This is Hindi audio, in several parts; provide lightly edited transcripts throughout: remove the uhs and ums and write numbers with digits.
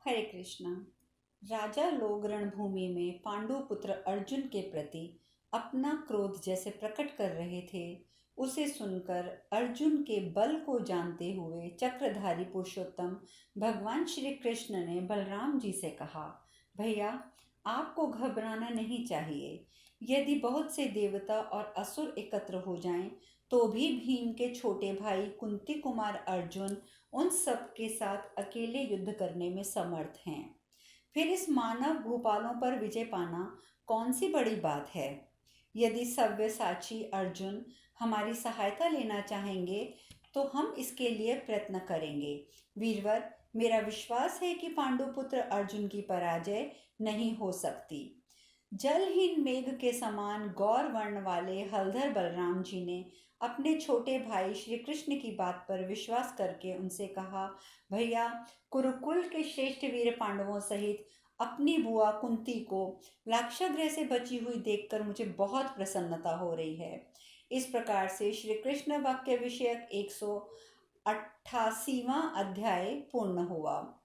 हरे कृष्णा। राजा लोग रणभूमि में पांडु पुत्र अर्जुन के प्रति अपना क्रोध जैसे प्रकट कर रहे थे, उसे सुनकर अर्जुन के बल को जानते हुए चक्रधारी पुरुषोत्तम भगवान श्री कृष्ण ने बलराम जी से कहा, भैया, आपको घबराना नहीं चाहिए। यदि बहुत से देवता और असुर एकत्र हो जाएं, तो भी भीम के छोटे भाई कुंती कुमार अर्जुन उन सब के साथ अकेले युद्ध करने में समर्थ हैं। फिर इस मानव भूपालों पर विजय पाना कौन सी बड़ी बात है। यदि सव्यसाची अर्जुन हमारी सहायता लेना चाहेंगे, तो हम इसके लिए प्रयत्न करेंगे। वीरवर, मेरा विश्वास है कि पांडुपुत्र अर्जुन की पराजय नहीं हो सकती। जलहीन मेघ के समान गौर वर्ण वाले हलधर बलराम जी ने अपने छोटे भाई श्री कृष्ण की बात पर विश्वास करके उनसे कहा, भैया, कुरुकुल के श्रेष्ठ वीर पांडवों सहित अपनी बुआ कुंती को लाक्षागृह से बची हुई देखकर मुझे बहुत प्रसन्नता हो रही है। इस प्रकार से श्री कृष्ण वाक्य विषयक 188वां अध्याय पूर्ण हुआ।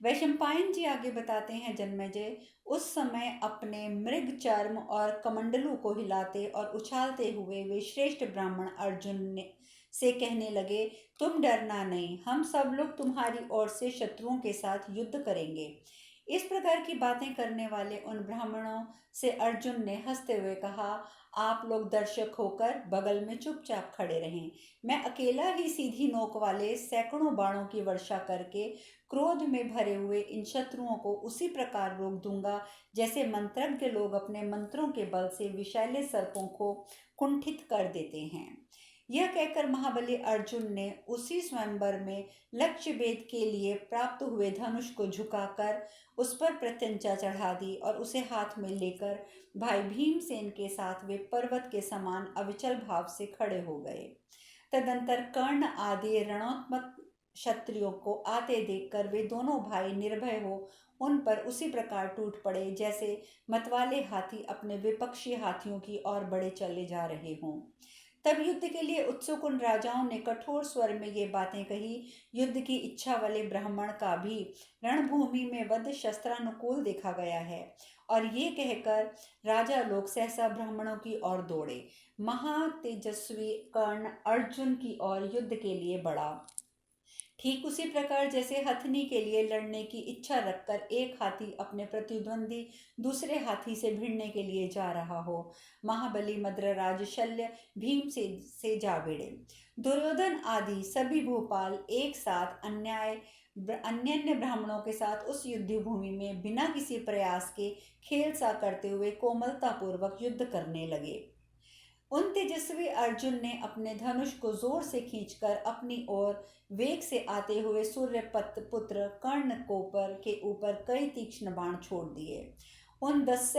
वैशंपायन जी आगे बताते हैं, जन्मेजय, उस समय अपने मृग चर्म और कमंडलू को हिलाते और उछालते हुए वे श्रेष्ठ ब्राह्मण अर्जुन ने से कहने लगे, तुम डरना नहीं, हम सब लोग तुम्हारी ओर से शत्रुओं के साथ युद्ध करेंगे। इस प्रकार की बातें करने वाले उन ब्राह्मणों से अर्जुन ने हंसते हुए कहा, आप लोग दर्शक होकर बगल में चुपचाप खड़े रहें। मैं अकेला ही सीधी नोक वाले सैकड़ों बाणों की वर्षा करके क्रोध में भरे हुए इन शत्रुओं को उसी प्रकार रोक दूंगा, जैसे मंत्रज्ञ लोग अपने मंत्रों के बल से विषैले सर्पों को कुंठित कर देते हैं। यह कहकर महाबली अर्जुन ने उसी स्वयंवर में लक्ष्य भेद के लिए प्राप्त हुए धनुष को झुकाकर उस पर प्रत्यंचा चढ़ा दी और उसे हाथ में लेकर भाई भीमसेन के साथ वे पर्वत के समान अविचल भाव से खड़े हो गए। तदंतर कर्ण आदि रणोत्मक क्षत्रियों को आते देखकर वे दोनों भाई निर्भय हो उन पर उसी प्रकार टूट पड़े, जैसे मतवाले हाथी अपने विपक्षी हाथियों की ओर बढ़े चले जा रहे हों। तब युद्ध के लिए उत्सुक उन राजाओं ने कठोर स्वर में ये बातें कही। युद्ध की इच्छा वाले ब्राह्मण का भी रणभूमि में वध शस्त्रानुकूल देखा गया है। और ये कहकर राजा लोग सहसा ब्राह्मणों की ओर दौड़े। महातेजस्वी कर्ण अर्जुन की ओर युद्ध के लिए बढ़ा। ठीक उसी प्रकार जैसे हथनी के लिए लड़ने की इच्छा रखकर एक हाथी अपने प्रतिद्वंदी दूसरे हाथी से भिड़ने के लिए जा रहा हो, महाबली मद्रराज शल्य भीम से जा भिड़े। दुर्योधन आदि सभी भूपाल एक साथ अन्य ब्राह्मणों के साथ उस युद्ध भूमि में बिना किसी प्रयास के खेल सा करते हुए कोमलता पूर्वक युद्ध करने लगे। उन तेजस्वी अर्जुन ने अपने धनुष को जोर से खींचकर अपनी ओर वेग से आते हुए सूर्यपत पुत्र कर्णकोपर के ऊपर कई तीक्ष्ण बाण छोड़ दिए। उन 10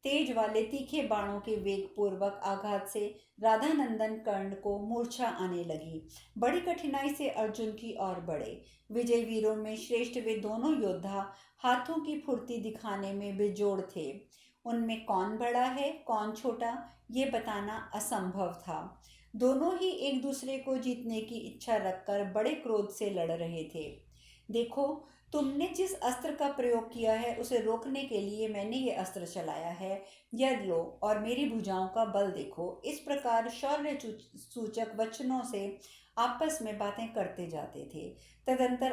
तेज वाले तीखे बाणों के वेग पूर्वक आघात से राधानंदन कर्ण को मूर्छा आने लगी। बड़ी कठिनाई से अर्जुन की ओर बढ़े। विजय वीरों में श्रेष्ठ वे दोनों योद्धा हाथों की फुर्ती दिखाने में बेजोड़ थे। उनमें कौन बड़ा है कौन छोटा, ये बताना असंभव था। दोनों ही एक दूसरे को जीतने की इच्छा रखकर बड़े क्रोध से लड़ रहे थे। देखो, तुमने जिस अस्त्र का प्रयोग किया है उसे रोकने के लिए मैंने ये अस्त्र चलाया है। यह लो और मेरी भुजाओं का बल देखो। इस प्रकार शौर्य सूचक वचनों से आपस में बातें करते जाते थे। तदंतर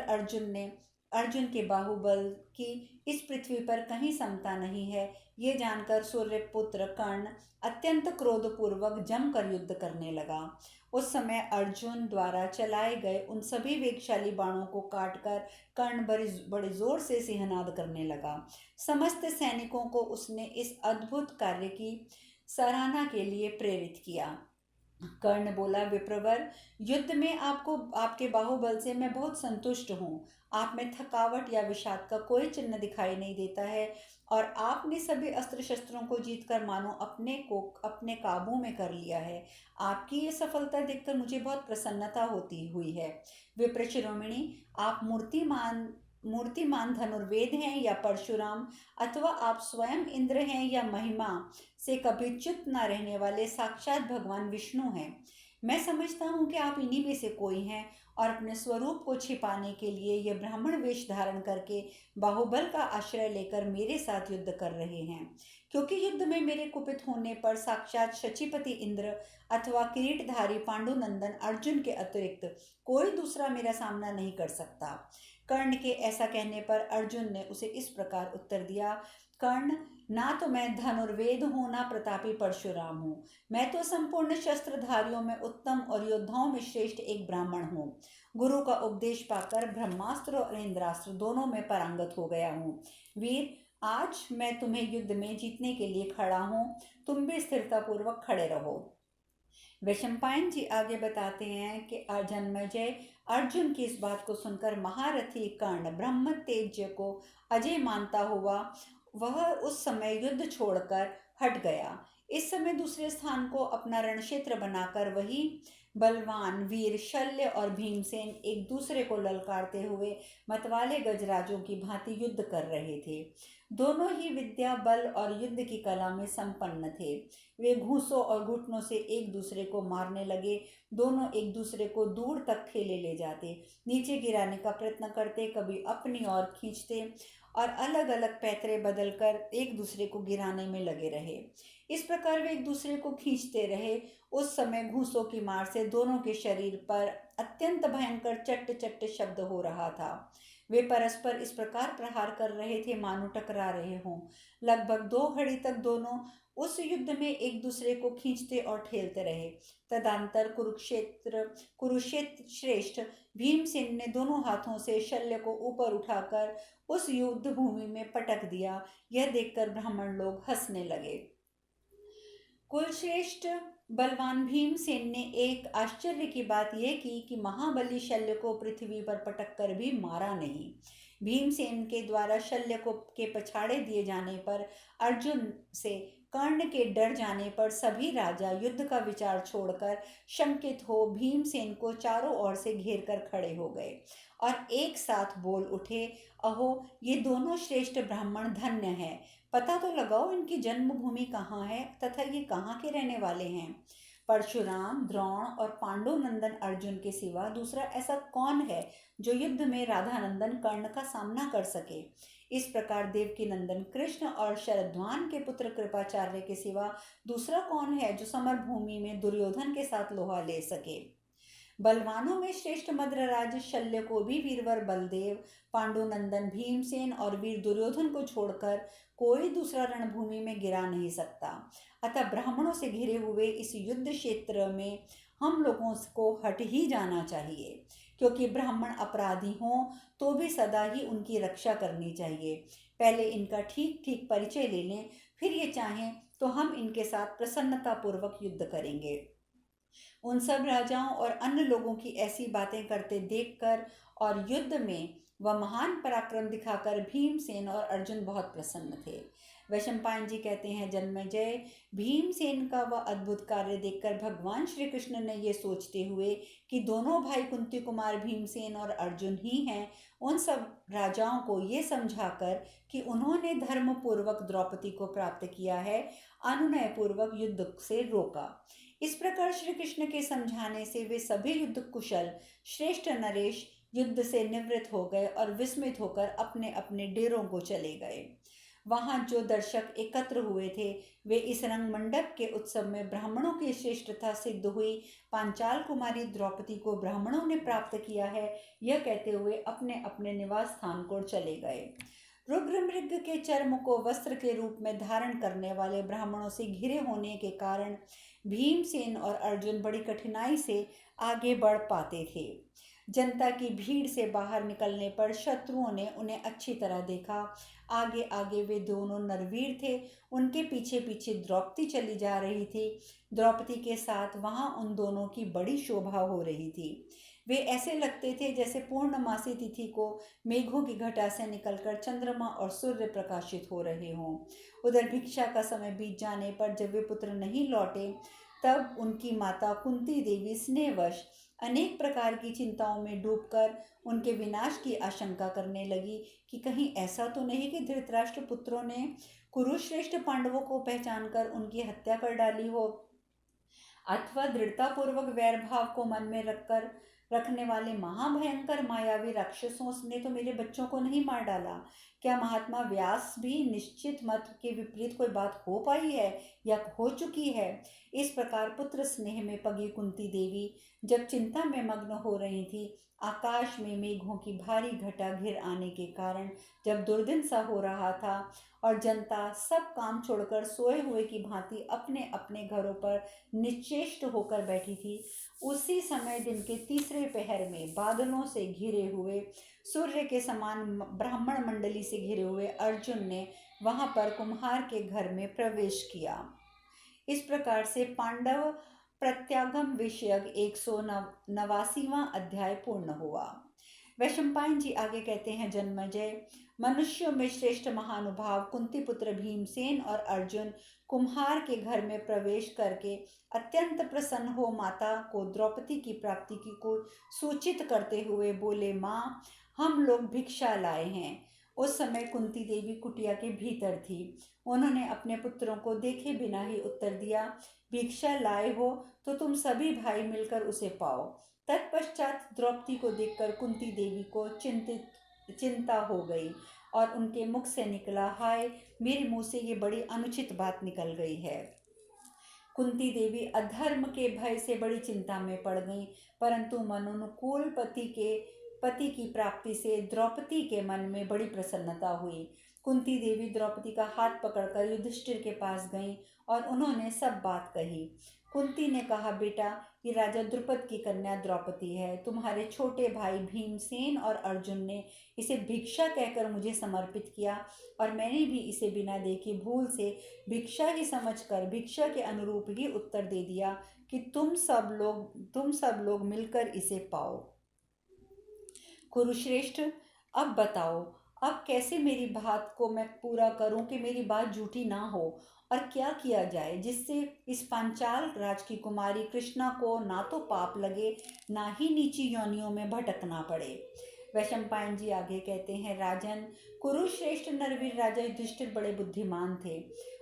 अर्जुन के बाहुबल की इस पृथ्वी पर कहीं समता नहीं है, ये जानकर सूर्यपुत्र कर्ण अत्यंत क्रोधपूर्वक जमकर युद्ध करने लगा। उस समय अर्जुन द्वारा चलाए गए उन सभी वेगशाली बाणों को काटकर कर्ण बड़े जोर से सिंहनाद करने लगा। समस्त सैनिकों को उसने इस अद्भुत कार्य की सराहना के लिए प्रेरित किया। कर्ण बोला, विप्रवर, युद्ध में आपके बाहुबल से मैं बहुत संतुष्ट हूँ। आप में थकावट या विषाद का कोई चिन्ह दिखाई नहीं देता है और आपने सभी अस्त्र शस्त्रों को जीतकर मानो अपने काबू में कर लिया है। आपकी ये सफलता देखकर मुझे बहुत प्रसन्नता होती हुई है। विप्र शिरोमणि, आप मूर्तिमान धनुर्वेद हैं या परशुराम, अथवा आप स्वयं इंद्र हैं या महिमा से कभी च्युत न रहने वाले साक्षात भगवान विष्णु हैं। मैं समझता हूँ कि आप इन्हीं में से कोई हैं और अपने स्वरूप को छिपाने के लिए यह ब्राह्मण वेश धारण करके बाहुबल का आश्रय लेकर मेरे साथ युद्ध कर रहे हैं, क्योंकि युद्ध में मेरे कुपित होने पर साक्षात शचीपति इंद्र अथवा किरीटधारी पांडुनंदन अर्जुन के अतिरिक्त कोई दूसरा मेरा सामना नहीं कर सकता। कर्ण के ऐसा कहने पर अर्जुन ने उसे इस प्रकार उत्तर दिया, कर्ण, ना तो मैं धनुर्वेद हूँ ना प्रतापी परशुराम हूँ। मैं तो संपूर्ण शस्त्रधारियों में उत्तम और योद्धाओं में श्रेष्ठ एक ब्राह्मण हूँ। गुरु का उपदेश पाकर ब्रह्मास्त्र और इंद्रास्त्र दोनों में पारंगत हो गया हूँ। वीर, आज मैं तुम्हें युद्ध में जीतने के लिए खड़ा हूँ। तुम भी स्थिरतापूर्वक खड़े रहो। वैशंपायन जी आगे बताते हैं कि जन्मेजय अर्जुन की इस बात को सुनकर महारथी कर्ण ब्रह्म तेज को अजय मानता हुआ वह उस समय युद्ध छोड़कर हट गया। इस समय दूसरे स्थान को अपना रणक्षेत्र बनाकर वही बलवान वीर शल्य और भीमसेन एक दूसरे को ललकारते हुए मतवाले गजराजों की भांति युद्ध कर रहे थे। दोनों ही विद्या, बल और युद्ध की कला में संपन्न थे। वे घूंसों और घुटनों से एक दूसरे को मारने लगे। दोनों एक दूसरे को दूर तक ठेले ले जाते, नीचे गिराने का प्रयत्न करते, कभी अपनी ओर खींचते और अलग अलग पैतरे बदलकर एक दूसरे को गिराने में लगे रहे। इस प्रकार वे एक दूसरे को खींचते रहे। उस समय घूंसों की मार से दोनों के शरीर पर अत्यंत भयंकर चट्ट चट्ट शब्द हो रहा था। वे परस्पर इस प्रकार प्रहार कर रहे थे मानो टकरा रहे हों। लगभग 2 घड़ी तक दोनों उस युद्ध में एक दूसरे को खींचते और ठेलते रहे। तदंतर कुरुक्षेत्र श्रेष्ठ भीमसेन ने दोनों हाथों से शल्य को ऊपर उठाकर उस युद्ध भूमि में पटक दिया। यह देखकर ब्राह्मण लोग हंसने लगे। कुलश्रेष्ठ बलवान भीमसेन ने एक आश्चर्य की बात यह की कि महाबली शल्य को पृथ्वी पर पटक कर भी मारा नहीं। भीमसेन के द्वारा शल्य को के पछाड़े दिए जाने पर अर्जुन से कर्ण के डर जाने पर सभी राजा युद्ध का विचार छोड़कर शंकित हो भीमसेन को चारों ओर से घेर कर खड़े हो गए और एक साथ बोल उठे, अहो, ये दोनों श्रेष्ठ ब्राह्मण धन्य हैं। पता तो लगाओ इनकी जन्मभूमि कहाँ है तथा ये कहाँ के रहने वाले हैं। परशुराम, द्रोण और पांडुनंदन अर्जुन के सिवा दूसरा ऐसा कौन है जो युद्ध में राधानंदन कर्ण का सामना कर सके। इस प्रकार देवकी नंदन कृष्ण और शरद्वान के पुत्र कृपाचार्य के सिवा दूसरा कौन है जो समर भूमि में दुर्योधन के साथ लोहा ले सके। बलवानों में श्रेष्ठ मद्रराज शल्य को भी वीरवर बलदेव, पांडुनंदन भीमसेन और वीर दुर्योधन को छोड़कर कोई दूसरा रणभूमि में गिरा नहीं सकता। अतः ब्राह्मणों से घिरे हुए इस युद्ध क्षेत्र में हम लोगों को हट ही जाना चाहिए, क्योंकि ब्राह्मण अपराधी हों तो भी सदा ही उनकी रक्षा करनी चाहिए। पहले इनका ठीक ठीक परिचय ले लें, फिर ये चाहें तो हम इनके साथ प्रसन्नतापूर्वक युद्ध करेंगे। उन सब राजाओं और अन्य लोगों की ऐसी बातें करते देखकर और युद्ध में वह महान पराक्रम दिखाकर भीमसेन और अर्जुन बहुत प्रसन्न थे। वैशंपायन जी कहते हैं, जन्मेजय, भीमसेन का वह अद्भुत कार्य देखकर भगवान श्री कृष्ण ने यह सोचते हुए कि दोनों भाई कुंती कुमार भीमसेन और अर्जुन ही हैं, उन सब राजाओं को ये समझाकर कि उन्होंने धर्म पूर्वक द्रौपदी को प्राप्त किया है, अनुनय पूर्वक युद्ध से रोका। इस प्रकार श्री कृष्ण के समझाने से वे सभी युद्ध कुशल श्रेष्ठ नरेश युद्ध से निवृत्त हो गए और विस्मित होकर अपने अपने डेरों को चले गए। वहां जो दर्शक एकत्र हुए थे वे इस रंग मंडप के उत्सव में ब्राह्मणों की श्रेष्ठता सिद्ध हुई पांचाल कुमारी द्रौपदी को ब्राह्मणों ने प्राप्त किया है, यह कहते हुए अपने अपने निवास स्थान को चले गए। रुद्र मृग के चर्म को वस्त्र के रूप में धारण करने वाले ब्राह्मणों से घिरे होने के कारण भीमसेन और अर्जुन बड़ी कठिनाई से आगे बढ़ पाते थे। जनता की भीड़ से बाहर निकलने पर शत्रुओं ने उन्हें अच्छी तरह देखा। आगे आगे वे दोनों नरवीर थे, उनके पीछे पीछे द्रौपदी चली जा रही थी। द्रौपदी के साथ वहां उन दोनों की बड़ी शोभा हो रही थी। वे ऐसे लगते थे जैसे पूर्णमासी तिथि को मेघों की घटा से निकलकर चंद्रमा और सूर्य प्रकाशित हो रहे हों। उधर भिक्षा का समय बीत जाने पर जब वे पुत्र नहीं लौटे तब उनकी माता कुंती देवी स्नेहवश अनेक प्रकार की चिंताओं में डूबकर उनके विनाश की आशंका करने लगी कि कहीं ऐसा तो नहीं कि धृतराष्ट्र पुत्रों ने कुरुश्रेष्ठ पांडवों को पहचानकर उनकी हत्या कर डाली हो। अथवा दृढ़तापूर्वक वैर भाव को मन में रखने वाले महाभयंकर मायावी राक्षसों ने तो मेरे बच्चों को नहीं मार डाला। क्या महात्मा व्यास भी निश्चित मत के विपरीत कोई बात हो पाई है या हो चुकी है? इस प्रकार पुत्र स्नेह में पगी कुंती देवी जब चिंता में मग्न हो रही थी, आकाश में मेघों की भारी घटा घिर आने के कारण जब दुर्दिन सा हो रहा था और जनता सब काम छोड़कर सोए हुए की भांति अपने अपने घरों पर निश्चेष्ट होकर बैठी थी, उसी समय दिन के तीसरे पहर में बादलों से घिरे हुए सूर्य के समान ब्राह्मण मंडली से घिरे हुए अर्जुन ने वहां पर कुम्हार के घर में प्रवेश किया। इस प्रकार से पांडव प्रत्यागम विषयक 189वां अध्याय पूर्ण हुआ। वैशंपायन जी आगे कहते हैं, जन्मेजय, मनुष्यों में श्रेष्ठ महानुभाव कुंती पुत्र भीमसेन और अर्जुन कुम्हार के घर में प्रवेश करके अत्यंत प्रसन्न हो माता को द्रौपदी की प्राप्ति की को सूचित करते हुए बोले, माँ, हम लोग भिक्षा लाए हैं। उस समय कुंती देवी कुटिया के भीतर थी। उन्होंने अपने पुत्रों को देखे बिना ही उत्तर दिया, भिक्षा लाए हो तो तुम सभी भाई मिलकर उसे पाओ। तत्पश्चात द्रौपदी को देखकर कुंती देवी को चिंता हो गई और उनके मुख से निकला, हाय, मेरे मुंह से ये बड़ी अनुचित बात निकल गई है। कुंती देवी अधर्म के भय से बड़ी चिंता में पड़ गई, परंतु मनोनुकूल पति की प्राप्ति से द्रौपदी के मन में बड़ी प्रसन्नता हुई। कुंती देवी द्रौपदी का हाथ पकड़कर युधिष्ठिर के पास गईं और उन्होंने सब बात कही। कुंती ने कहा, बेटा, ये राजा द्रुपद की कन्या द्रौपदी है। तुम्हारे छोटे भाई भीमसेन और अर्जुन ने इसे भिक्षा कहकर मुझे समर्पित किया और मैंने भी इसे बिना देखे भूल से भिक्षा ही समझकर भिक्षा के अनुरूप ही उत्तर दे दिया कि तुम सब लोग मिलकर इसे पाओ। कुरुश्रेष्ठ, अब बताओ, अब कैसे मेरी बात को मैं पूरा करूं कि मेरी बात झूठी ना हो, और क्या किया जाए जिससे इस पांचाल राज की कुमारी कृष्णा को ना तो पाप लगे ना ही नीची योनियों में भटकना पड़े। वैशंपायन जी आगे कहते हैं, राजन, कुरुश्रेष्ठ नरवीर राजा युधिष्ठिर बड़े बुद्धिमान थे।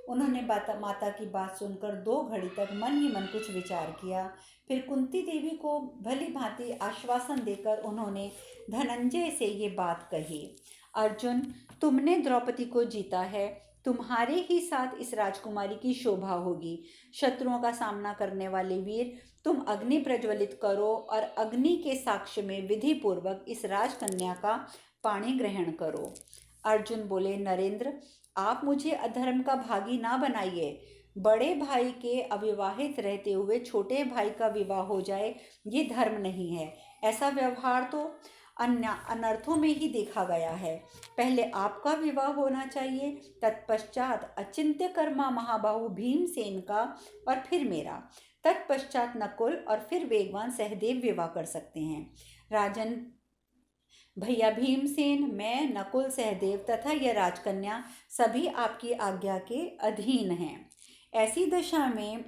उन्होंने माता की बात सुनकर 2 घड़ी तक मन ही मन कुछ विचार किया। फिर कुंती देवी को भली भांति आश्वासन देकर उन्होंने धनंजय से ये बात कही, अर्जुन, तुमने द्रौपदी को जीता है, तुम्हारे ही साथ इस राजकुमारी की शोभा होगी। शत्रुओं का सामना करने वाले वीर, तुम अग्नि प्रज्वलित करो और अग्नि के साक्ष्य में विधि पूर्वक इस राजकन्या का पाणी ग्रहण करो। अर्जुन बोले, नरेंद्र, आप मुझे अधर्म का भागी ना बनाइए। बड़े भाई के अविवाहित रहते हुए छोटे भाई का विवाह हो जाए, ये धर्म नहीं है। ऐसा व्यवहार तो अनर्थों में ही देखा गया है। पहले आपका विवाह होना चाहिए, तत्पश्चात अचिंत्य कर्मा महाबाहु भीमसेन का और फिर मेरा, तत्पश्चात नकुल और फिर वेगवान सहदेव विवाह कर सकते हैं। राजन, भैया भीमसेन, मैं, नकुल, सहदेव तथा यह राजकन्या सभी आपकी आज्ञा के अधीन हैं। ऐसी दशा में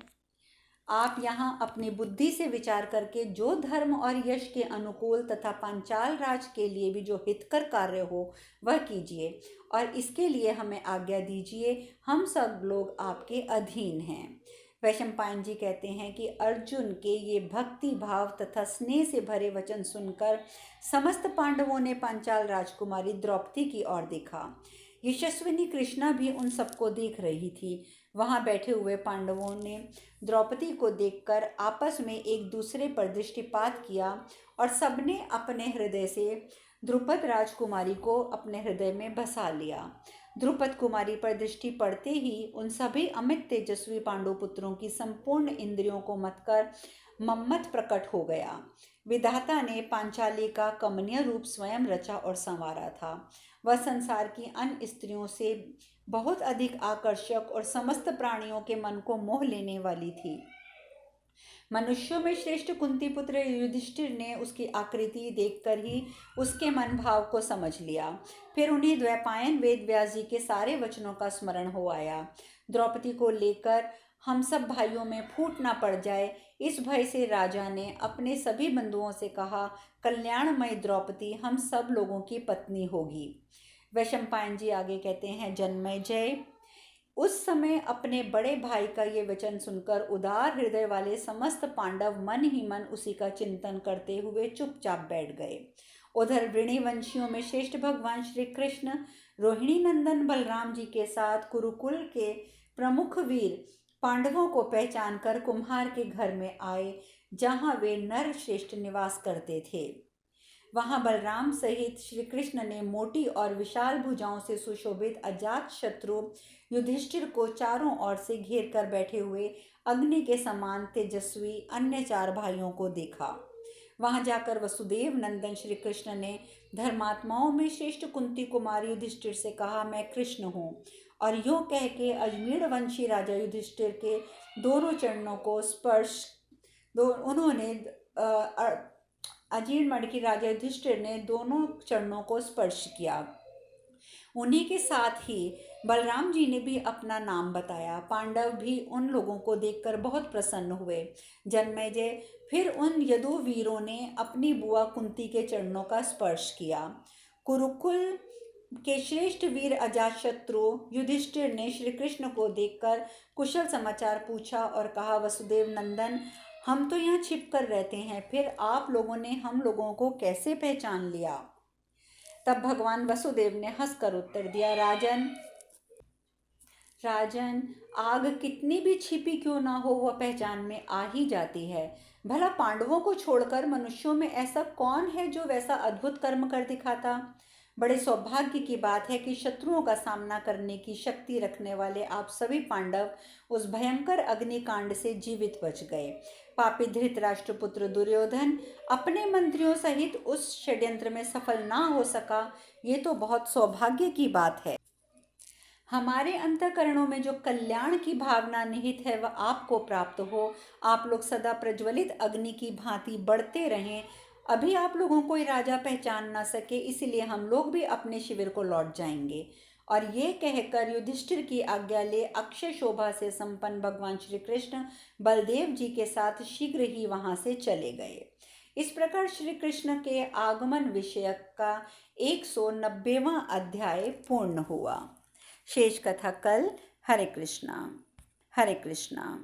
आप यहाँ अपनी बुद्धि से विचार करके जो धर्म और यश के अनुकूल तथा पांचाल राज के लिए भी जो हितकर कार्य हो वह कीजिए और इसके लिए हमें आज्ञा दीजिए। हम सब लोग आपके अधीन हैं। वैशंपायन जी कहते हैं कि अर्जुन के ये भक्ति भाव तथा स्नेह से भरे वचन सुनकर समस्त पांडवों ने पांचाल राजकुमारी द्रौपदी की ओर देखा। यशस्विनी कृष्णा भी उन सबको देख रही थी। वहां बैठे हुए पांडवों ने द्रौपदी को देखकर आपस में एक दूसरे पर दृष्टिपात किया और सबने अपने हृदय से द्रुपद राजकुमारी को अपने हृदय में बसा लिया। द्रुपद कुमारी पर दृष्टि पड़ते ही उन सभी अमित तेजस्वी पांडुपुत्रों की संपूर्ण इंद्रियों को मतकर मम्मत प्रकट हो गया। विधाता ने पांचाली का कमनीय रूप स्वयं रचा और संवारा था। वह संसार की अन्य स्त्रियों से बहुत अधिक आकर्षक और समस्त प्राणियों के मन को मोह लेने वाली थी। मनुष्यों में श्रेष्ठ कुंती पुत्र युधिष्ठिर ने उसकी आकृति देखकर ही उसके मन भाव को समझ लिया। फिर उन्हें द्वैपायन वेद व्यास जी के सारे वचनों का स्मरण हो आया। द्रौपदी को लेकर हम सब भाइयों में फूट ना पड़ जाए, इस भय से राजा ने अपने सभी बंधुओं से कहा, कल्याणमय द्रौपदी हम सब लोगों की पत्नी होगी। वैशंपायन जी आगे कहते हैं, जन्मेजय, उस समय अपने बड़े भाई का ये वचन सुनकर उदार हृदय वाले समस्त पांडव मन ही मन उसी का चिंतन करते हुए चुपचाप बैठ गए। उधर वृणीवंशियों में श्रेष्ठ भगवान श्री कृष्ण रोहिणी नंदन बलराम जी के साथ कुरुकुल के प्रमुख वीर पांडवों को पहचान कर कुम्हार के घर में आए, जहाँ वे नर श्रेष्ठ निवास करते थे। वहां बलराम सहित श्री कृष्ण ने मोटी और विशाल भुजाओं से सुशोभित अजात शत्रु युधिष्ठिर को चारों ओर से घेर कर बैठे हुए अग्नि के समान तेजस्वी अन्य 4 भाइयों को देखा। वहां जाकर वसुदेव नंदन श्री कृष्ण ने धर्मात्माओं में श्रेष्ठ कुंती कुमार युधिष्ठिर से कहा, मैं कृष्ण हूँ। और यूं कह के अजमेर वंशी राजा युधिष्ठिर के दोनों चरणों को स्पर्श उन्होंने अजीर्ण मणि की राजा युधिष्ठिर ने दोनों चरणों को स्पर्श किया। उन्हीं के साथ ही बलराम जी ने भी अपना नाम बताया। पांडव भी उन लोगों को देखकर बहुत प्रसन्न हुए। जन्मेजय फिर उन यदुवीरों ने अपनी बुआ कुंती के चरणों का स्पर्श किया। कुरुकुल के श्रेष्ठ वीर अजातशत्रु युधिष्ठिर ने श्री कृष्ण को देखकर कुशल समाचार पूछा और कहा, वसुदेव नंदन, हम तो यहाँ छिप कर रहते हैं, फिर आप लोगों ने हम लोगों को कैसे पहचान लिया? तब भगवान वसुदेव ने हंसकर उत्तर दिया, राजन, आग कितनी भी छिपी क्यों ना हो, वह पहचान में आ ही जाती है। भला पांडवों को छोड़कर मनुष्यों में ऐसा कौन है जो वैसा अद्भुत कर्म कर दिखाता? बड़े सौभाग्य की बात है कि शत्रुओं का सामना करने की शक्ति रखने वाले आप सभी पांडव उस भयंकर अग्निकांड से जीवित बच गए। पापी धृतराष्ट्र पुत्र दुर्योधन अपने मंत्रियों सहित उस षड्यंत्र में सफल ना हो सका, ये तो बहुत सौभाग्य की बात है। हमारे अंतःकरणों में जो कल्याण की भावना निहित है वह आपको प्राप्त हो। आप लोग सदा प्रज्वलित अग्नि की भांति बढ़ते रहें। अभी आप लोगों को राजा पहचान ना सके, इसलिए हम लोग भी अपने शिविर को लौट जाएंगे। और ये कहकर युधिष्ठिर की आज्ञा ले अक्षय शोभा से संपन्न भगवान श्री कृष्ण बलदेव जी के साथ शीघ्र ही वहां से चले गए। इस प्रकार श्री कृष्ण के आगमन विषयक का 190वां अध्याय पूर्ण हुआ। शेष कथा कल। हरे कृष्णा, हरे कृष्णा।